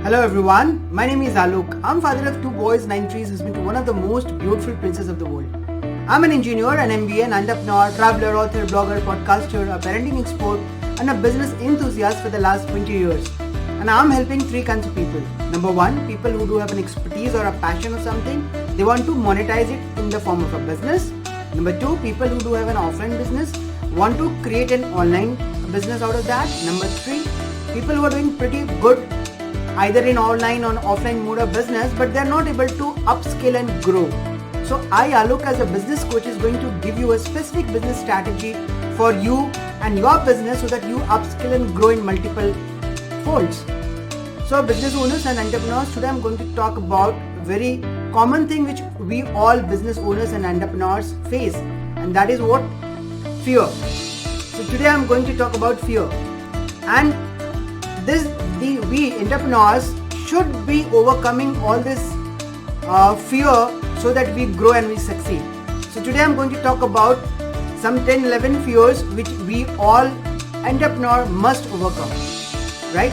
Hello everyone, my name is Alok. I'm father of two boys, 9 trees, who's been to one of the most beautiful princes of the world. I'm an engineer, an MBA, an entrepreneur, traveler, author, blogger, podcaster, a parenting expert, and a business enthusiast for the last 20 years. And I'm helping three kinds of people. Number one, people who do have an expertise or a passion or something. They want to monetize it in the form of a business. Number two, people who do have an offline business want to create an online business out of that. Number three, people who are doing pretty good either in online or offline mode of business, but they're not able to upskill and grow. So I, Alok, as a business coach, is going to give you a specific business strategy for you and your business so that you upskill and grow in multiple folds. So business owners and entrepreneurs, today I'm going to talk about a very common thing which we all business owners and entrepreneurs face, and that is what? Fear. So today I'm going to talk about fear. And we entrepreneurs should be overcoming all this fear so that we grow and we succeed. So today I'm going to talk about some 10-11 fears which we all entrepreneur must overcome, right?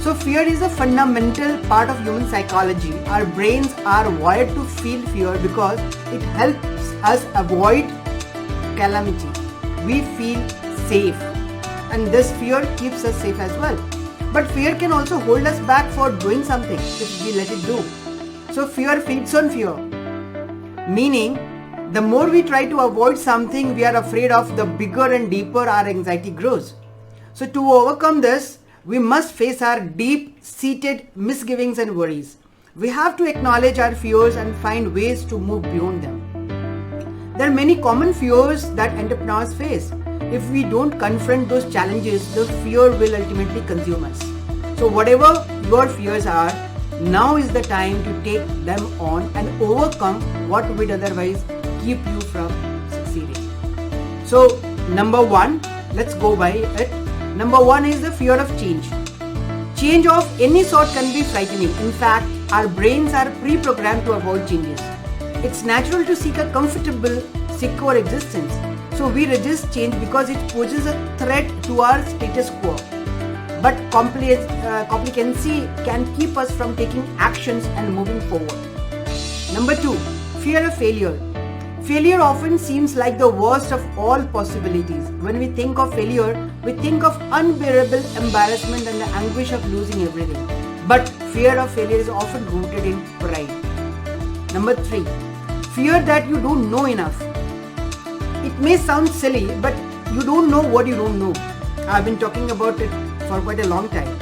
So fear is a fundamental part of human psychology. Our brains are wired to feel fear because it helps us avoid calamity. We feel safe, and this fear keeps us safe as well. But fear can also hold us back for doing something if we let it do. So fear feeds on fear. Meaning, the more we try to avoid something we are afraid of, the bigger and deeper our anxiety grows. So to overcome this, we must face our deep-seated misgivings and worries. We have to acknowledge our fears and find ways to move beyond them. There are many common fears that entrepreneurs face. If we don't confront those challenges, the fear will ultimately consume us. So whatever your fears are, now is the time to take them on and overcome what would otherwise keep you from succeeding. So number one, let's go by it. Number one is the fear of change. Change of any sort can be frightening. In fact, our brains are pre-programmed to avoid changes. It's natural to seek a comfortable, secure existence. So we resist change because it poses a threat to our status quo. But complacency can keep us from taking actions and moving forward. Number two, fear of failure. Failure often seems like the worst of all possibilities. When we think of failure, we think of unbearable embarrassment and the anguish of losing everything. But fear of failure is often rooted in pride. Number three, fear that you don't know enough. It may sound silly, but you don't know what you don't know. I've been talking about it for quite a long time.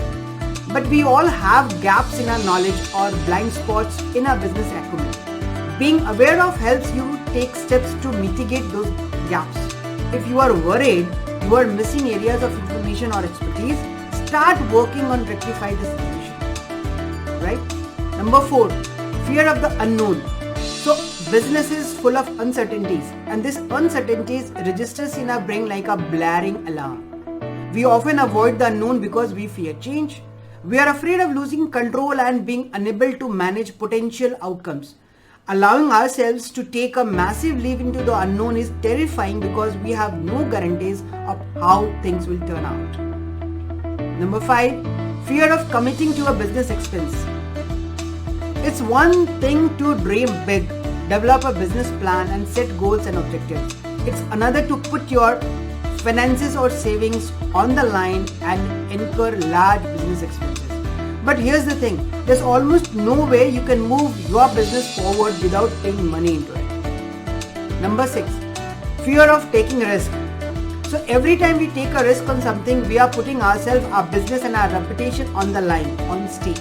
But we all have gaps in our knowledge or blind spots in our business acumen. Being aware of helps you take steps to mitigate those gaps. If you are worried you are missing areas of information or expertise, start working on rectify this situation. Right? Number four, fear of the unknown. So business is full of uncertainties, and this uncertainties registers in our brain like a blaring alarm. We often avoid the unknown because we fear change. We are afraid of losing control and being unable to manage potential outcomes. Allowing ourselves to take a massive leap into the unknown is terrifying because we have no guarantees of how things will turn out. Number five, fear of committing to a business expense. It's one thing to dream big, develop a business plan and set goals and objectives. It's another to put your finances or savings on the line and incur large business expenses. But here's the thing, there's almost no way you can move your business forward without paying money into it. Number six, fear of taking a risk. So every time we take a risk on something, we are putting ourselves, our business and our reputation on the line, on stake.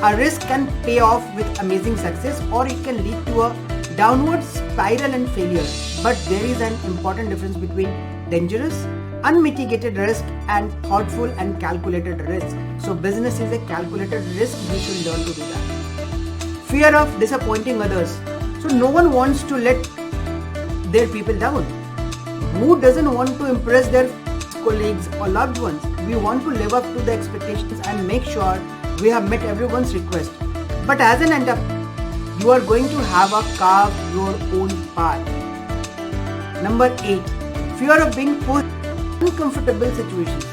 A risk can pay off with amazing success, or it can lead to a downward spiral and failure. But there is an important difference between dangerous, unmitigated risk and thoughtful and calculated risk. So business is a calculated risk. We should learn to do that. Fear of disappointing others. So no one wants to let their people down. Who doesn't want to impress their colleagues or loved ones? We want to live up to the expectations and make sure we have met everyone's request. But as an entrepreneur, you are going to have to carve your own path. Number 8, fear of being put in uncomfortable situations.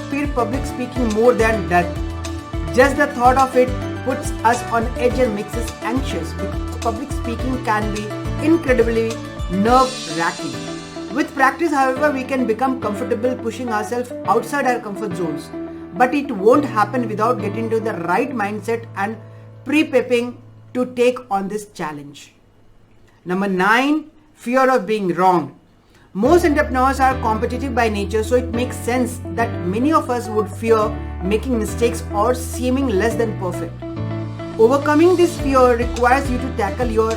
Fear public speaking more than death. Just the thought of it puts us on edge and makes us anxious because public speaking can be incredibly nerve-wracking. With practice, however, we can become comfortable pushing ourselves outside our comfort zones. But it won't happen without getting into the right mindset and prepping to take on this challenge. Number 9, fear of being wrong. Most entrepreneurs are competitive by nature, so it makes sense that many of us would fear making mistakes or seeming less than perfect. Overcoming this fear requires you to tackle your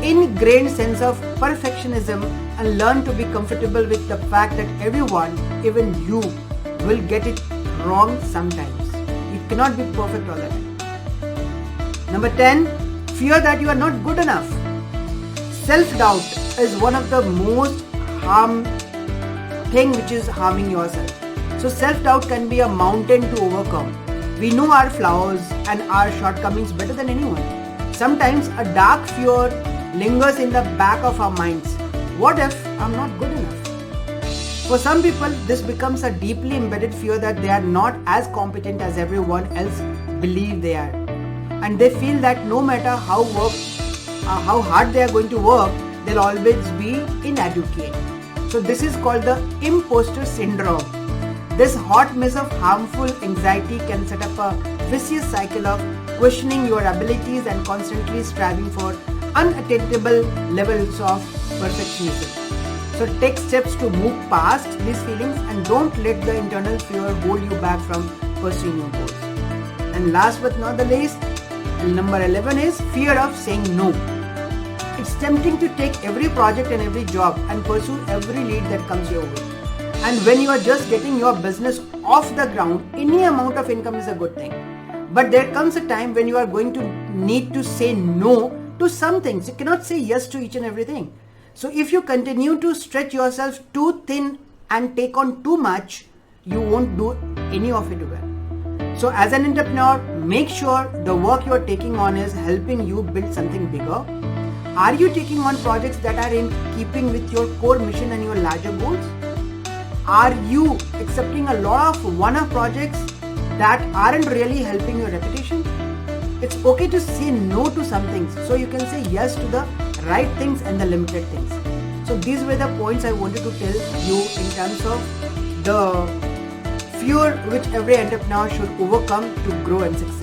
ingrained sense of perfectionism and learn to be comfortable with the fact that everyone, even you, will get it wrong sometimes. You cannot be perfect all the time. Number 10, fear that you are not good enough. Self-doubt is one of the most thing which is harming yourself. So self-doubt can be a mountain to overcome. We know our flaws and our shortcomings better than anyone. Sometimes a dark fear lingers in the back of our minds. What if I'm not good enough? For some people, this becomes a deeply embedded fear that they are not as competent as everyone else believe they are. And they feel that no matter how hard they are going to work, they'll always be inadequate. So this is called the imposter syndrome. This hot mess of harmful anxiety can set up a vicious cycle of questioning your abilities and constantly striving for unattainable levels of perfectionism. So take steps to move past these feelings and don't let the internal fear hold you back from pursuing your goals. And last but not the least, number 11 is fear of saying no. It's tempting to take every project and every job and pursue every lead that comes your way. And when you are just getting your business off the ground, any amount of income is a good thing. But there comes a time when you are going to need to say no to some things. You cannot say yes to each and everything. So if you continue to stretch yourself too thin and take on too much, you won't do any of it well. So as an entrepreneur, make sure the work you are taking on is helping you build something bigger. Are you taking on projects that are in keeping with your core mission and your larger goals? Are you accepting a lot of one-off projects that aren't really helping your reputation? It's okay to say no to some things so you can say yes to the right things and the limited things. So these were the points I wanted to tell you in terms of the fear which every entrepreneur should overcome to grow and succeed.